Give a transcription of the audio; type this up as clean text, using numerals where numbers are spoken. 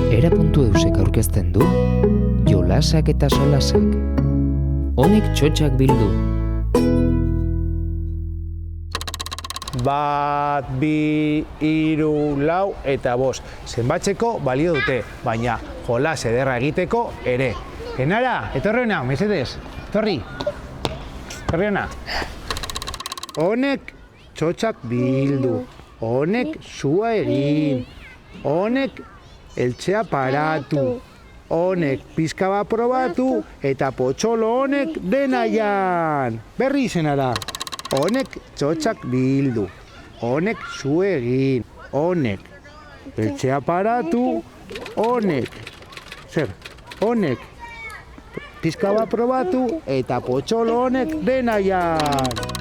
Era puntu eusek aurkezten du, jolasak eta solasak. Honek txotxak bildu. Bat, bi, hiru, lau eta bost. Zenbatzeko balio dute, baina jolas ederra egiteko ere. Enara, etorri hona, mesedez, etorri. Etorri hona. Honek txotxak bildu, honek sua egin, honek eltzea paratu, honek pizka bat probatu eta potxolo honek denaian. Berri izenara. Honek txotxak bildu, honek su egin, honek eltzea paratu, honek, honek pizka bat probatu eta potxolo honek denaian.